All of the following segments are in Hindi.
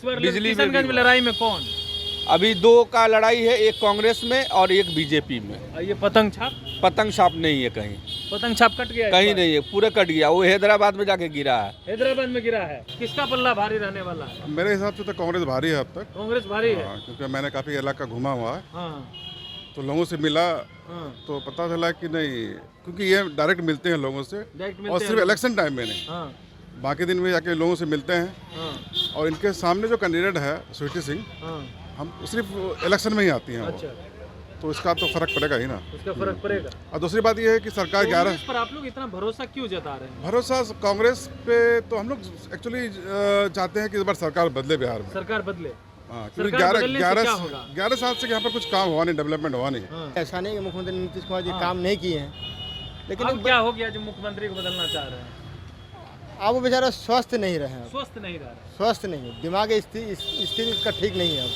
इस बार बिजली किशनगंज में लड़ाई में कौन? अभी दो का लड़ाई है, एक कांग्रेस में और एक बीजेपी में। ये पतंग छाप? पतंग छाप नहीं है कहीं, पतंग छाप कट गया? कहीं नहीं है, पूरे कट गया। वो हैदराबाद में जाके गिरा है। हैदराबाद में गिरा है। किसका पल्ला भारी रहने वाला है? मेरे हिसाब से तो कांग्रेस भारी है अब तक। कांग्रेस भारी है? हाँ, क्योंकि मैंने काफ़ी इलाका घूमा हुआ है, हाँ तो लोगों से मिला हाँ। तो पता चला कि नहीं, क्योंकि ये डायरेक्ट मिलते हैं लोगों से, डायरेक्ट और मिलते सिर्फ हैं? इलेक्शन टाइम में नहीं, हाँ बाकी दिन में जाके लोगों से मिलते हैं। हाँ और इनके सामने जो कैंडिडेट है स्वीटी सिंह, हाँ। हम सिर्फ इलेक्शन में ही आती हैं वो, अच्छा, तो इसका तो फर्क पड़ेगा ही ना। उसका फर्क पड़ेगा। और दूसरी बात यह है कि सरकार 11 कांग्रेस पर आप लोग इतना भरोसा क्यों जता रहे हैं? भरोसा कांग्रेस पे तो हम लोग एक्चुअली चाहते हैं कि इस बार सरकार बदले बिहार में। सरकार बदले? हाँ, क्योंकि सरकार बदलने से क्या होगा? 11 साल से यहाँ पर कुछ काम हुआ नहीं, डेवलपमेंट हुआ नहीं। हाँ। ऐसा नहीं कि मुख्यमंत्री नीतीश कुमार जी हाँ। काम नहीं किए हैं, लेकिन अब क्या हो गया जो मुख्यमंत्री को बदलना चाह रहे हैं? अब वो बेचारा स्वस्थ नहीं रहे हैं, स्वस्थ नहीं रह रहे? स्वस्थ नहीं है, दिमागी स्थिति उसका ठीक नहीं है अब।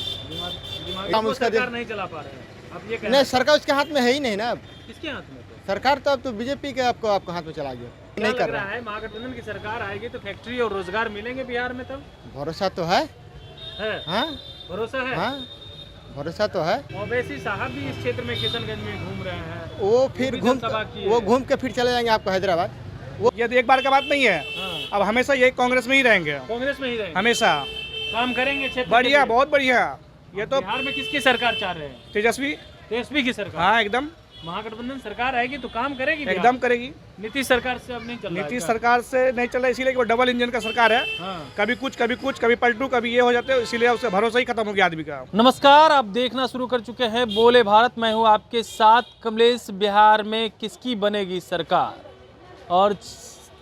दिमाग काम को उसका सरकार नहीं चला पा रहे हैं, अब ये कहना नहीं, सरकार उसके हाथ में है ही नहीं ना अब। किसके हाथ में? तो सरकार तो अब तो बीजेपी के आपको हाथ में चला गया, क्या नहीं लग कर रहा रहा है महागठबंधन की सरकार आएगी तो फैक्ट्री और रोजगार मिलेंगे बिहार में? तब भरोसा तो है। है? हाँ भरोसा है? हाँ, भरोसा तो है। ओवैसी साहब भी इस क्षेत्र में किशनगंज में घूम रहे हैं, वो फिर भी घूम जनसभा की है। वो घूम के फिर चले जाएंगे आपको हैदराबाद। ये तो एक बार का बात नहीं है, हाँ। अब हमेशा यही कांग्रेस में ही रहेंगे, कांग्रेस में ही रहेंगे? हमेशा। काम करेंगे क्षेत्र बढ़िया, के लिए? बहुत बढ़िया। ये तो बिहार में किसकी सरकार चाह रहे हैं? तेजस्वी, तेजस्वी की सरकार? हाँ एकदम महागठबंधन सरकार आएगी तो काम करेगी बिहार? एकदम करेगी। नीतीश सरकार से अब नहीं चल रहा है नीतीश क्या? सरकार से नहीं चल रहा, इसीलिए कि वो डबल इंजन का सरकार है। हाँ। कभी कुछ कभी कुछ, कभी पलटू, कभी ये हो जाते हैं, इसीलिए उससे भरोसा ही खत्म हो गया आदमी का। नमस्कार, आप देखना शुरू कर चुके हैं बोले भारत। मैं हूं आपके साथ कमलेश। बिहार में किसकी बनेगी सरकार और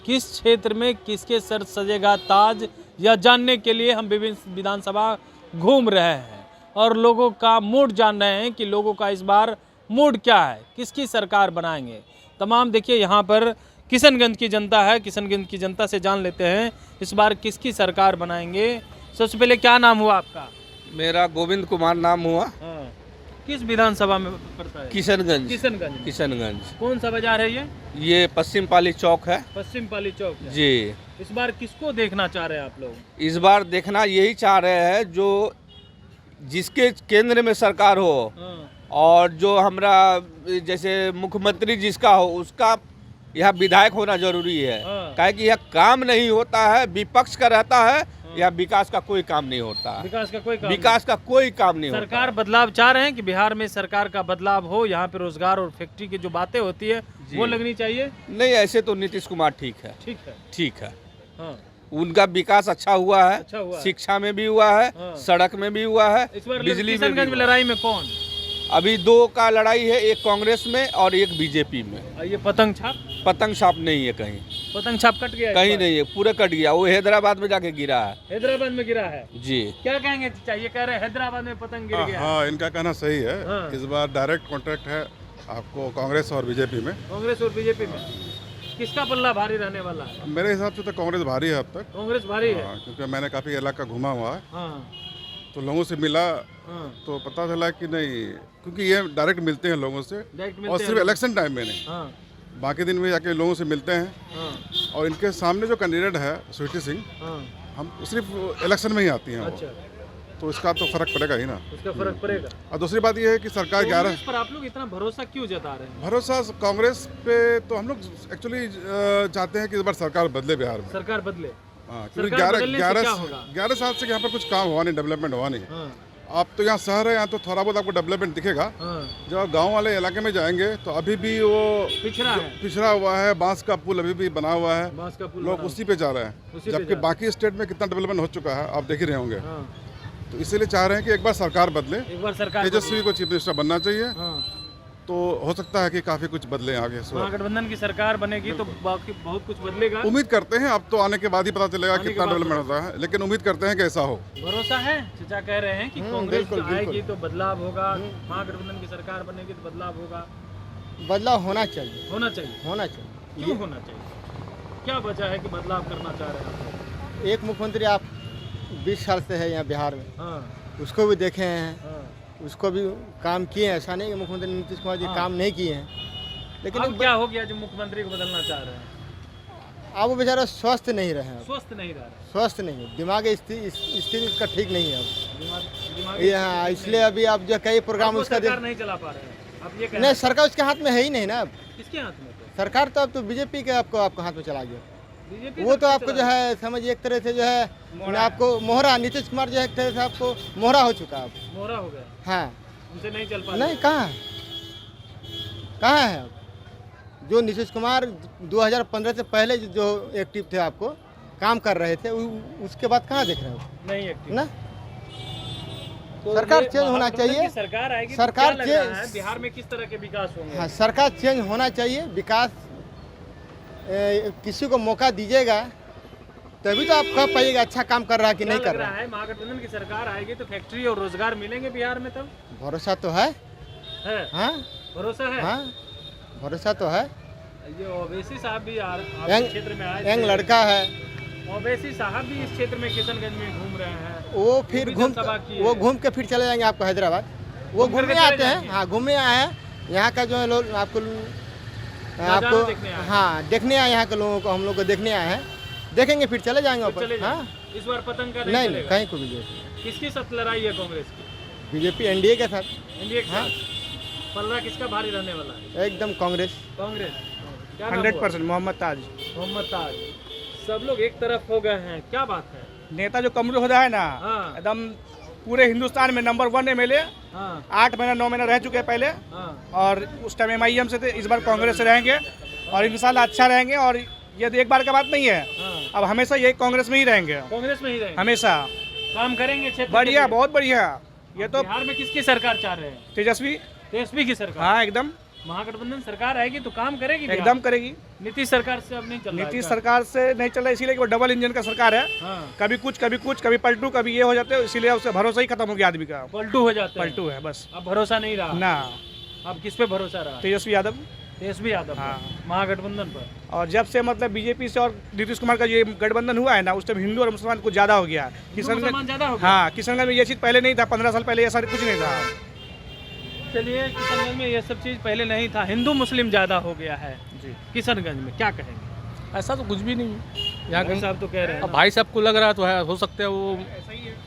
किस क्षेत्र में किसके सर सजेगा ताज, यह जानने के लिए हम विभिन्न विधानसभा घूम रहे हैं और लोगों का मूड जान रहे हैं कि लोगों का इस बार मूड क्या है, किसकी सरकार बनाएंगे। तमाम देखिए यहाँ पर किशनगंज की जनता है, किशनगंज की जनता से जान लेते हैं इस बार किसकी सरकार बनाएंगे। सबसे पहले क्या नाम हुआ आपका? मेरा गोविंद कुमार नाम हुआ। हाँ। किस विधानसभा में पड़ता है? किशनगंज। किशनगंज। किशनगंज। कौन सा बाजार है ये? ये पश्चिम पाली चौक है पश्चिम पाली चौक है। जी। इस बार किसको देखना चाह रहे हैं आप लोग? इस बार देखना यही चाह रहे हैं जो जिसके केंद्र में सरकार हो हाँ। और जो हमरा जैसे मुख्यमंत्री जिसका हो उसका यह विधायक होना जरूरी है। हाँ। काहे कि यह काम नहीं होता है, विपक्ष का रहता है, या विकास का कोई काम नहीं होता है। विकास का कोई काम विकास का कोई काम नहीं नहीं। होता। सरकार बदलाव चाह रहे हैं कि बिहार में सरकार का बदलाव हो, यहाँ पे रोजगार और फैक्ट्री की जो बातें होती है जी। वो लगनी चाहिए। नहीं, ऐसे तो नीतीश कुमार ठीक है, ठीक है। ठीक है। हाँ। उनका विकास अच्छा हुआ है, अच्छा हुआ है। शिक्षा में भी हुआ है, हाँ। सड़क में भी हुआ है, इस बार बिजली में भी किशनगंज में हुआ है। लड़ाई में कौन? अभी दो का लड़ाई है, एक कांग्रेस में और एक बीजेपी में। ये पतंग छाप? पतंग छाप नहीं है कहीं, पतंग छाप कट गया? कहीं नहीं है, पूरे कट गया। वो हैदराबाद में जाके गिरा है। हैदराबाद में गिरा है? जी। क्या कहेंगे? चाहिए कह रहे हैं हैदराबाद में पतंग गिर गया है। हाँ, इनका कहना सही है। हाँ। इस बार डायरेक्ट कॉन्ट्रैक्ट है आपको कांग्रेस और बीजेपी में। कांग्रेस और बीजेपी में किसका पल्ला भारी रहने वाला है? मेरे हिसाब से तो कांग्रेस भारी है अब तक। कांग्रेस भारी है? हाँ, क्योंकि मैंने काफ़ी इलाका घूमा हुआ है, हाँ तो लोगों से मिला हाँ। तो पता चला कि नहीं, क्योंकि ये डायरेक्ट मिलते हैं लोगों से, डायरेक्ट और मिलते सिर्फ हैं? इलेक्शन टाइम में नहीं, हाँ बाकी दिन में जाके लोगों से मिलते हैं। हाँ और इनके सामने जो कैंडिडेट है स्वीटी सिंह, हाँ। हम सिर्फ इलेक्शन में ही आती हैं वो, अच्छा, तो इसका तो फर्क पड़ेगा ही ना। उसका फर्क पड़ेगा। और दूसरी बात यह है कि सरकार 11 कांग्रेस पर आप लोग इतना भरोसा क्यों जता रहे हैं? भरोसा कांग्रेस पे तो हम लोग एक्चुअली चाहते हैं कि इस बार सरकार बदले बिहार में। सरकार बदले? हाँ, क्योंकि सरकार बदलने से क्या होगा? 11 साल से यहाँ पर कुछ काम हुआ नहीं, डेवलपमेंट हुआ नहीं। हाँ आप तो यहाँ शहर है, यहाँ तो थोड़ा बहुत आपको डेवलपमेंट दिखेगा। हाँ। जब आप गाँव वाले इलाके में जाएंगे तो अभी भी वो पिछड़ा है? पिछड़ा हुआ है, बांस का पुल अभी भी बना हुआ है, बांस का पुल लोग बना उसी पे जा रहे हैं, उसी पे जबकि जा बाकी स्टेट में कितना डेवलपमेंट हो चुका है आप देख ही रहे होंगे। हाँ। तो इसीलिए चाह रहे हैं कि एक बार सरकार बदले, एक बार सरकार तेजस्वी को चीफ मिनिस्टर बनना चाहिए, हाँ। तो हो सकता है कि काफी कुछ बदले आगे। महागठबंधन की सरकार बनेगी तो बाकी बहुत कुछ बदलेगा। उम्मीद करते हैं, अब तो आने के बाद ही पता चलेगा आने के कितना बाद डेवलपमेंट होता है, लेकिन उम्मीद करते हैं कि ऐसा हो। भरोसा है? चाचा कह रहे हैं कि कांग्रेस बिल्कुल, जो आएगी बिल्कुल। तो बदलाव होगा, महागठबंधन की सरकार बनेगी तो बदलाव होगा। बदलाव होना चाहिए, होना चाहिए? होना चाहिए। क्यों होना चाहिए? क्या वजह है कि बदलाव करना चाह रहे हैं? एक मुख्यमंत्री आप 20 साल से है यहाँ बिहार में, हाँ उसको भी देखे हैं, हाँ। उसको भी काम किए हैं। ऐसा नहीं कि मुख्यमंत्री नीतीश कुमार जी हाँ। काम नहीं किए हैं, लेकिन अब क्या हो गया जो मुख्यमंत्री को बदलना चाह रहे हैं? अब वो बेचारा स्वस्थ नहीं रहे हैं, स्वस्थ नहीं रह रहे, स्वस्थ नहीं है, दिमागी स्थिति उसका ठीक नहीं है अब। दिमाग ये हाँ, इसलिए अभी आप जो कई प्रोग्राम उसका सरकार नहीं चला पा रहे हैं, अब ये नहीं, सरकार उसके हाथ में है ही नहीं ना अब। किसके हाथ में? तो सरकार तो अब तो बीजेपी के आपको हाथ में चला गया। बीजेपी वो तो आपको जो है समझिए एक तरह से जो है आपको मोहरा, नीतीश कुमार जो है एक तरह से आपको मोहरा हो चुका अब। मोहरा हो गया, हाँ, उनसे नहीं चल पा नहीं कहाँ है अब? जो नीतीश कुमार 2015 से पहले जो एक्टिव थे, आपको काम कर रहे थे, उसके बाद कहाँ देख रहे हो नहीं एक्टिव ना? तो सरकार ये चेंज होना महागठबंधन चाहिए। की सरकार आएगी तो सरकार क्या लग रहा चेंज- है बिहार में किस तरह के विकास होंगे? हाँ, सरकार चेंज होना चाहिए, विकास किसी को मौका दीजिएगा तभी तो आप कह पाइएगा अच्छा काम कर रहा है कि क्या नहीं लग कर रहा रहा है। है महागठबंधन की सरकार आएगी तो फैक्ट्री और रोजगार मिलेंगे बिहार में? तब भरोसा तो है, है भरोसा है? हाँ, भरोसा तो है। ये ओवैसी साहब भी आपके यंग क्षेत्र में आए यंग थे। लड़का है, ओवैसी साहब भी इस क्षेत्र में किशनगंज में घूम रहे हैं, वो फिर भी घूम जनसभा की है। वो घूम के फिर चले जाएंगे आपको हैदराबाद। वो घूम करके घूमने चले आते हैं, जाएंगे। हाँ घूमने आए हैं। यहाँ का जो है लोग आपको देखने आए हैं। हाँ देखने आए, यहाँ के लोगों को, हम लोग को देखने आए हैं, देखेंगे फिर चले जाएंगे तो ऊपर। चले हाँ, जाएंगे। इस बार पतंग का नहीं नहीं नहीं, चलेगा। कहीं को बीजेपी किसकी सख्त लड़ाई है कांग्रेस की? बीजेपी एनडीए के साथ एनडीए के हाँ। साथ पल्ला किसका भारी रहने वाला है? एकदम कांग्रेस। कांग्रेस। क्या नाम हुआ? 100% मोहम्मद ताज। मोहम्मद ताज। सब लोग एक तरफ हो गए हैं, क्या बात है? नेता जो कमजोर हो जाए ना, हाँ। एकदम पूरे हिंदुस्तान में नंबर 1 MLA, हाँ 8 महीना 9 महीना रह चुके हैं पहले, हाँ और उस टाइम MIM से थे, इस बार कांग्रेस से रहेंगे और इंशाल्लाह अच्छा रहेंगे। और ये तो एक बार का बात नहीं है, हाँ। अब हमेशा यही कांग्रेस में ही रहेंगे, कांग्रेस में ही रहेंगे, हमेशा। काम करेंगे क्षेत्र के बढ़िया, लिए। बहुत बढ़िया। ये तो बिहार में किसकी सरकार चाह रहे हैं? तेजस्वी, तेजस्वी की सरकार। हाँ एकदम महागठबंधन सरकार आएगी तो काम करेगी बिहार। एकदम करेगी। नीतीश सरकार से अब नहीं चल रहा है नीतीश क्या? सरकार से नहीं चल रहा है, इसीलिए कि वो डबल इंजन का सरकार है। हाँ कभी कुछ कभी पलटू, कभी ये हो जाते हैं, इसीलिए उससे भरोसा ही खत्म हो गया आदमी का। पलटू हो जाते हैं। पलटू है बस, अब भरोसा नहीं रहा। ना। अब किस पे भरोसा रहा? तेजस्वी यादव। तेजस्वी यादव पर, हाँ। महागठबंधन पर। और जब से मतलब बीजेपी से और नीतीश कुमार का ये गठबंधन हुआ है ना, उस टाइम हिंदू और मुसलमान कुछ ज्यादा हो गया। मुसलमान ज्यादा हो गया? हाँ, किशनगंज में ये चीज पहले नहीं था, 15 साल पहले ये सारे कुछ नहीं था। चलिए, किशनगंज में ये सब चीज पहले नहीं था, हिंदू मुस्लिम ज्यादा हो गया है जी। किशनगंज में, क्या कहेंगे? ऐसा तो कुछ भी नहीं है यहाँ भाई साहब तो कह रहे हैं अब ना। भाई साहब को लग रहा है तो है, हो सकता है वो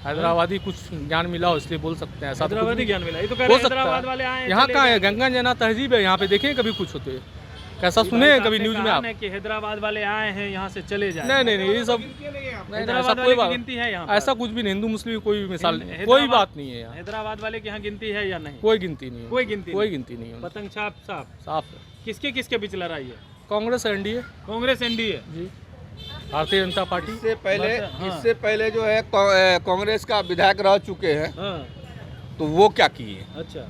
हैदराबादी कुछ ज्ञान मिला हो इसलिए बोल सकते हैं। ऐसा तो कुछ हैदराबादी नहीं ज्ञान मिला, ये तो कह हो रहे हैं सकता हैदराबाद है। वाले आए हैं, यहाँ चले कहाँ है? गए। गंगा जना तहजीब है, यहाँ पे देखें कभी कुछ होते कैसा भाई सुने साहब कभी ने न्यूज में कहा आप? ना कि हैदराबाद वाले आए हैं यहाँ से चले जाए। नहीं नहीं नहीं, ये सब नहीं, नहीं, ऐसा हैदराबाद कोई वाले की बात गिनती है यहाँ पर? ऐसा कुछ भी नहीं, हिंदू मुस्लिम कोई मिसाल नहीं, कोई हैदराबाद- बात नहीं है यहाँ, हैदराबाद वाले के यहाँ गिनती है या नहीं? कोई गिनती नहीं है, कोई गिनती कोई नहीं। गिनती नहीं है, पतंग छाप साफ। साफ है। किसके किसके बीच लड़ाई है? Congress NDA Congress NDA. जी, भारतीय जनता पार्टी। हाँ। इससे पहले जो है कांग्रेस का विधायक रह चुके हैं, हाँ तो वो क्या किए? अच्छा,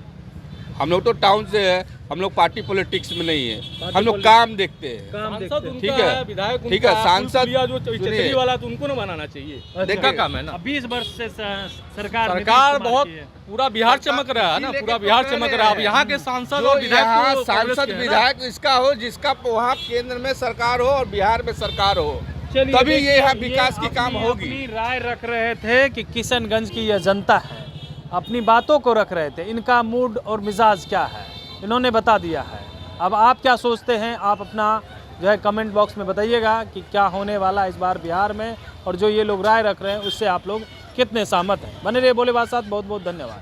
हम लोग तो टाउन से है, हम लोग पार्टी पॉलिटिक्स में नहीं है, पार्टी हम लोग पॉलिटिक्स- काम देखते हैं। काम सांसद देखते हैं। उनका ठीक है, विधायक ठीक है, उनका, सांसद पुलिया जो सुनिए। चचरी वाला तो उनको ना बनाना चाहिए, देखा काम है ना। अब 20 वर्ष से सरकार नीतीश सरकार कुमार बहुत की है। पूरा बिहार चमक रहा है ना, इसीलिए पूरा तो बिहार कह चमक रहे रहा है। अब हैं। यहाँ के सांसद जो और विधायक यहाँ तो कांग्रेस सांसद के हैं ना। विधायक इसका हो जिसका वहाँ केंद्र में सरकार हो और बिहार में सरकार हो, चलिए, तभी ये देखिए, यहाँ विकास की काम अपनी- होगी। अपनी राय रख रहे थे कि किशनगंज की यह जनता है, अपनी बातों को रख रहे थे, इनका मूड और मिजाज क्या है इन्होंने बता दिया है। अब आप क्या सोचते हैं, आप अपना जो है कमेंट बॉक्स में बताइएगा कि क्या होने वाला है इस बार बिहार में, और जो ये लोग राय रख रहे हैं उससे आप लोग कितने सहमत हैं। बने रहिए बोले बात साथ, बहुत बहुत धन्यवाद।